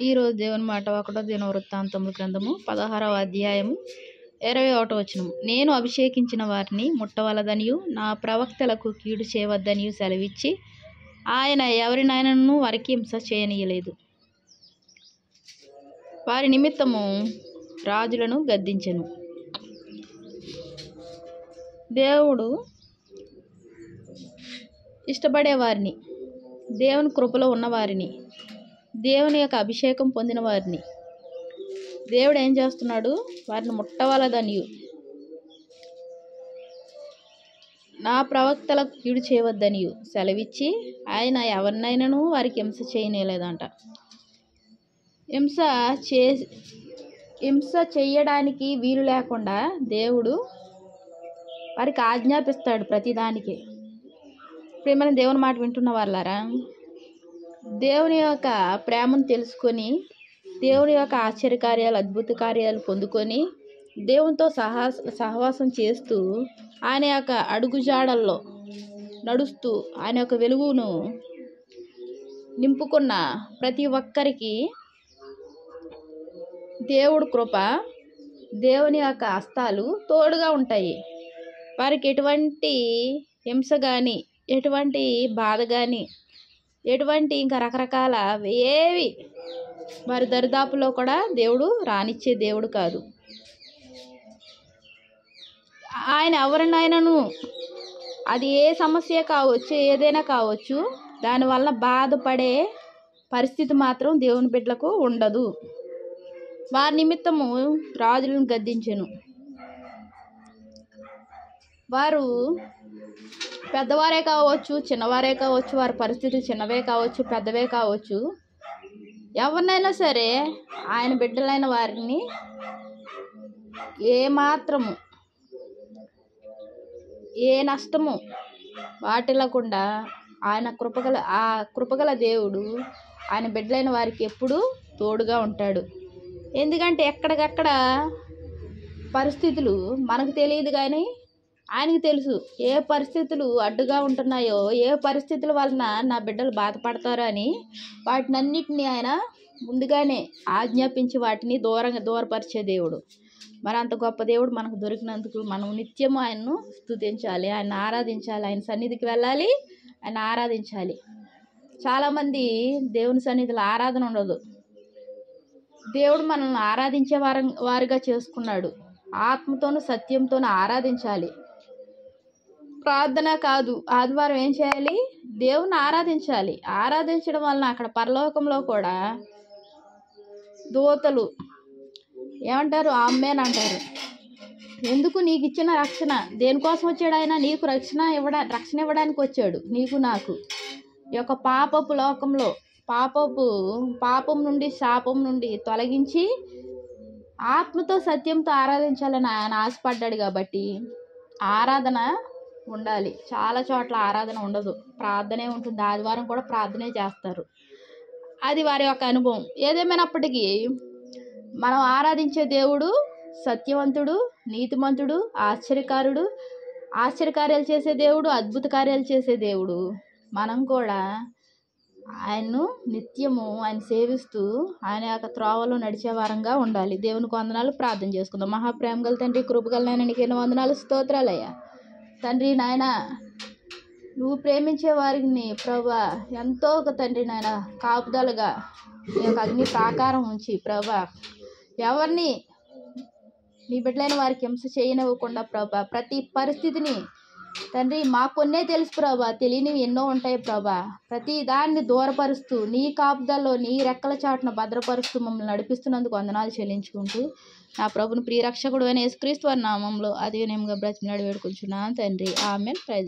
ఈరోజు దేవుని మాట 1వ దినవృత్తాంతముల గ్రంథము 16వ అధ్యాయము 21వ వచనము. నేను అభిషేకించిన వారిని ముట్టవలదనియు నా ప్రవక్తలకు కీడు చేయవద్దనియు సెలవిచ్చి ఆయన ఎవరినైనను వారికి హింస చేయనీయలేదు. వారి నిమిత్తము రాజులను గద్దించెను. దేవుడు ఇష్టపడేవారిని, దేవుని కృపలో ఉన్నవారిని, దేవుని యొక్క అభిషేకం పొందిన వారిని దేవుడు ఏం చేస్తున్నాడు? వారిని ముట్టవలదనియు నా ప్రవక్తలకు కీడు చేయవద్దనియు సెలవిచ్చి ఆయన ఎవరినైనాను వారికి హింస చేయనేలేదంట. హింస చేయడానికి వీలు లేకుండా దేవుడు వారికి ఆజ్ఞాపిస్తాడు ప్రతిదానికి. ప్రేమని దేవుని మాట వింటున్న వాళ్ళారా, దేవుని యొక్క ప్రేమను తెలుసుకొని, దేవుని యొక్క ఆశ్చర్యకార్యాలు, అద్భుత కార్యాలు పొందుకొని, దేవునితో సహవాసం చేస్తూ, ఆయన యొక్క అడుగుజాడల్లో నడుస్తూ, ఆయన యొక్క వెలుగును నింపుకున్న ప్రతి ఒక్కరికి దేవుడు కృప, దేవుని యొక్క హస్తాలు తోడుగా ఉంటాయి. వారికి ఎటువంటి హింస కానీ, ఎటువంటి బాధ కానీ, ఎటువంటి ఇంకా రకరకాల ఏవి వారి దరిదాపులో కూడా దేవుడు రానిచ్చే దేవుడు కాదు. ఆయన ఎవరినైనాను, అది ఏ సమస్య కావచ్చు, ఏదైనా కావచ్చు, దానివల్ల బాధపడే పరిస్థితి మాత్రం దేవుని బిడ్డలకు ఉండదు. వారి నిమిత్తము రాజులను గద్దించెను. వారు పెద్దవారే కావచ్చు, చిన్నవారే కావచ్చు, వారి పరిస్థితులు చిన్నవే కావచ్చు, పెద్దవే కావచ్చు, ఎవరినైనా సరే ఆయన బిడ్డలైన వారిని ఏమాత్రము ఏ నష్టము వాటిల్లకుండా ఆయన కృపగల దేవుడు ఆయన బిడ్డలైన వారికి ఎప్పుడూ తోడుగా ఉంటాడు. ఎందుకంటే ఎక్కడికక్కడ పరిస్థితులు మనకు తెలియదు కానీ ఆయనకు తెలుసు. ఏ పరిస్థితులు అడ్డుగా ఉంటున్నాయో, ఏ పరిస్థితుల వలన నా బిడ్డలు బాధపడతారో అని వాటినన్నిటిని ఆయన ముందుగానే ఆజ్ఞాపించి వాటిని దూరపరిచే దేవుడు. మరి అంత గొప్ప దేవుడు మనకు దొరికినందుకు మనం నిత్యము ఆయన్ను స్తుతించాలి, ఆయన ఆరాధించాలి, ఆయన సన్నిధికి వెళ్ళాలి, ఆయన ఆరాధించాలి. చాలామంది దేవుని సన్నిధిలో ఆరాధన ఉండదు. దేవుడు మనల్ని ఆరాధించే వారిగా చేసుకున్నాడు. ఆత్మతోనూ సత్యంతోనూ ఆరాధించాలి. ప్రార్థన కాదు, ఆదివారం ఏం చేయాలి? దేవుని ఆరాధించాలి. ఆరాధించడం వలన అక్కడ పరలోకంలో కూడా దూతలు ఏమంటారు? ఆమేన్ అంటారు. ఎందుకు? నీకు ఇచ్చిన రక్షణ దేనికోసం వచ్చాడు ఆయన? నీకు రక్షణ ఇవ్వడానికి వచ్చాడు. నీకు నాకు ఈ యొక్క పాపపు లోకంలో పాపం నుండి, శాపం నుండి తొలగించి ఆత్మతో సత్యంతో ఆరాధించాలని ఆయన ఆశపడ్డాడు. కాబట్టి ఆరాధన ఉండాలి. చాలా చోట్ల ఆరాధన ఉండదు, ప్రార్థనే ఉంటుంది. ఆదివారం కూడా ప్రార్థనే చేస్తారు. అది వారి యొక్క అనుభవం. ఏదేమైనప్పటికీ మనం ఆరాధించే దేవుడు సత్యవంతుడు, నీతిమంతుడు, ఆశ్చర్యకార్యాలు చేసే దేవుడు, అద్భుత కార్యాలు చేసే దేవుడు. మనం కూడా ఆయన్ను నిత్యము ఆయన సేవిస్తూ ఆయన యొక్క త్రోవలో నడిచే వారంగా ఉండాలి. దేవునికి వందనాలు. ప్రార్థన చేసుకుందాం. మహాప్రేమ గల తండ్రి, కృపగల నాయన, నీకు ఎన్నో వందనాలు, స్తోత్రాలయ్యా తండ్రి. నాయన నువ్వు ప్రేమించే వారిని ప్రభా ఎంతో ఒక తండ్రి నాయన కాపుదలుగా నీ యొక్క అగ్ని ప్రాకారం ఉంచి ప్రభా ఎవరిని నీ బిడ్డలైన వారికి హింస చేయనివ్వకుండా ప్రభా ప్రతి పరిస్థితిని తండ్రి మాకు కొన్నే తెలుసు ప్రభా, తెలియనివి ఎన్నో ఉంటాయి ప్రభా. ప్రతి దాన్ని దూరపరుస్తూ నీ కాపుదల్లో నీ రెక్కల చాటున భద్రపరుస్తూ మమ్మల్ని నడిపిస్తున్నందుకు వందనాలు చెల్లించుకుంటూ నా ప్రభుని ప్రియరక్షకుడు అయిన యేసుక్రీస్తు వారి నామంలో అదే నేముగా బ్రతిమలాడి వేడుకుంటున్నాను తండ్రి. ఆమేన్. ప్రైజ్.